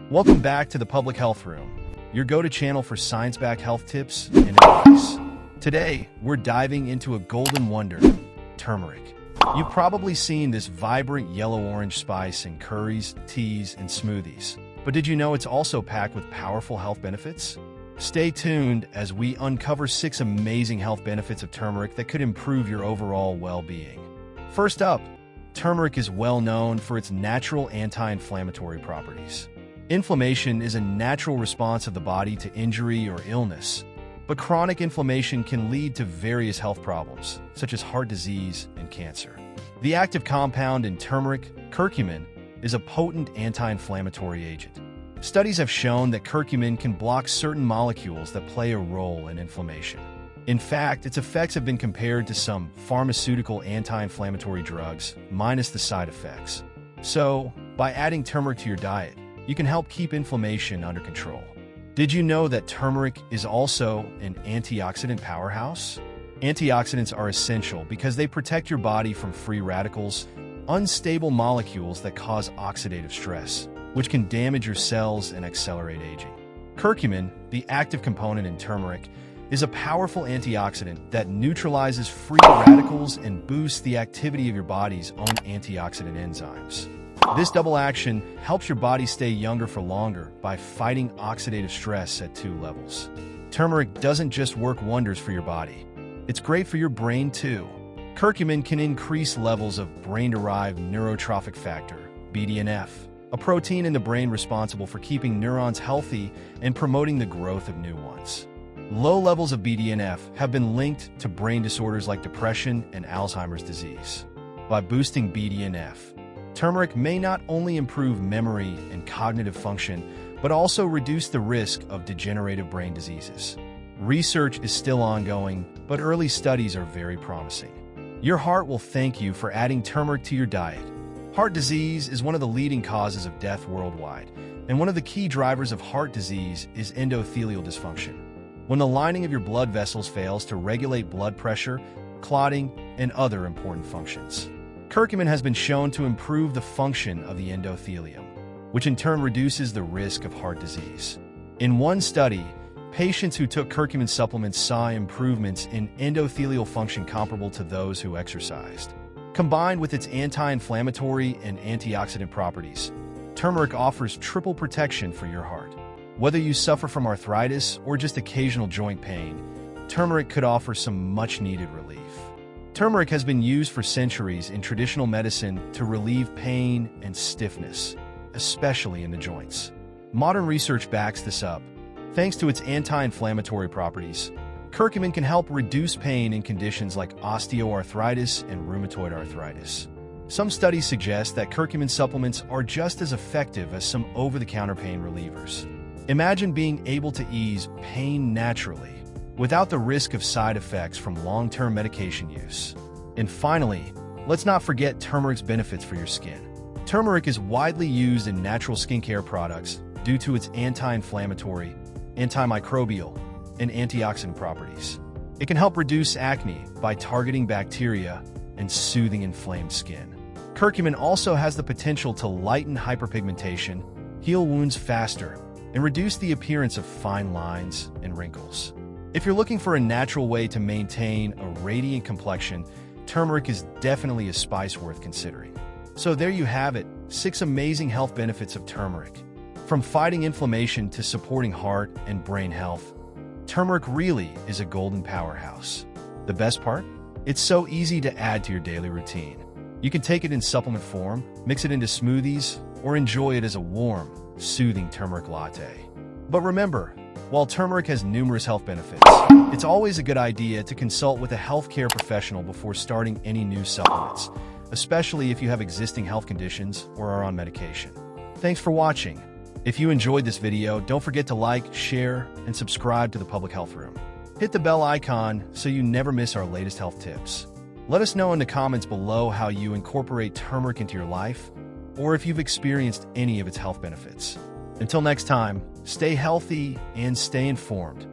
Welcome back to the Public Health Room, your go-to channel for science-backed health tips and advice. Today, we're diving into a golden wonder, turmeric. You've probably seen this vibrant yellow-orange spice in curries, teas, and smoothies. But did you know it's also packed with powerful health benefits? Stay tuned as we uncover 6 amazing health benefits of turmeric that could improve your overall well-being. First up, turmeric is well known for its natural anti-inflammatory properties. Inflammation is a natural response of the body to injury or illness, but chronic inflammation can lead to various health problems, such as heart disease and cancer. The active compound in turmeric, curcumin, is a potent anti-inflammatory agent. Studies have shown that curcumin can block certain molecules that play a role in inflammation. In fact, its effects have been compared to some pharmaceutical anti-inflammatory drugs, minus the side effects. So, by adding turmeric to your diet, you can help keep inflammation under control. Did you know that turmeric is also an antioxidant powerhouse? Antioxidants are essential because they protect your body from free radicals, unstable molecules that cause oxidative stress, which can damage your cells and accelerate aging. Curcumin, the active component in turmeric, is a powerful antioxidant that neutralizes free radicals and boosts the activity of your body's own antioxidant enzymes. This double action helps your body stay younger for longer by fighting oxidative stress at 2 levels. Turmeric doesn't just work wonders for your body. It's great for your brain too. Curcumin can increase levels of brain-derived neurotrophic factor, BDNF, a protein in the brain responsible for keeping neurons healthy and promoting the growth of new ones. Low levels of BDNF have been linked to brain disorders like depression and Alzheimer's disease. By boosting BDNF, turmeric may not only improve memory and cognitive function, but also reduce the risk of degenerative brain diseases. Research is still ongoing, but early studies are very promising. Your heart will thank you for adding turmeric to your diet. Heart disease is one of the leading causes of death worldwide, and one of the key drivers of heart disease is endothelial dysfunction. When the lining of your blood vessels fails to regulate blood pressure, clotting, and other important functions. Curcumin has been shown to improve the function of the endothelium, which in turn reduces the risk of heart disease. In one study, patients who took curcumin supplements saw improvements in endothelial function comparable to those who exercised. Combined with its anti-inflammatory and antioxidant properties, turmeric offers triple protection for your heart. Whether you suffer from arthritis or just occasional joint pain, turmeric could offer some much-needed relief. Turmeric has been used for centuries in traditional medicine to relieve pain and stiffness, especially in the joints. Modern research backs this up. Thanks to its anti-inflammatory properties, curcumin can help reduce pain in conditions like osteoarthritis and rheumatoid arthritis. Some studies suggest that curcumin supplements are just as effective as some over-the-counter pain relievers. Imagine being able to ease pain naturally, without the risk of side effects from long-term medication use. And finally, let's not forget turmeric's benefits for your skin. Turmeric is widely used in natural skincare products due to its anti-inflammatory, antimicrobial, and antioxidant properties. It can help reduce acne by targeting bacteria and soothing inflamed skin. Curcumin also has the potential to lighten hyperpigmentation, heal wounds faster, and reduce the appearance of fine lines and wrinkles. If you're looking for a natural way to maintain a radiant complexion, turmeric is definitely a spice worth considering. So there you have it, 6 amazing health benefits of turmeric. From fighting inflammation to supporting heart and brain health, turmeric really is a golden powerhouse. The best part? It's so easy to add to your daily routine. You can take it in supplement form, mix it into smoothies, or enjoy it as a warm, soothing turmeric latte. But remember, while turmeric has numerous health benefits, it's always a good idea to consult with a healthcare professional before starting any new supplements, especially if you have existing health conditions or are on medication. Thanks for watching. If you enjoyed this video, don't forget to like, share, and subscribe to the Public Health Room. Hit the bell icon so you never miss our latest health tips. Let us know in the comments below how you incorporate turmeric into your life, or if you've experienced any of its health benefits. Until next time, stay healthy and stay informed.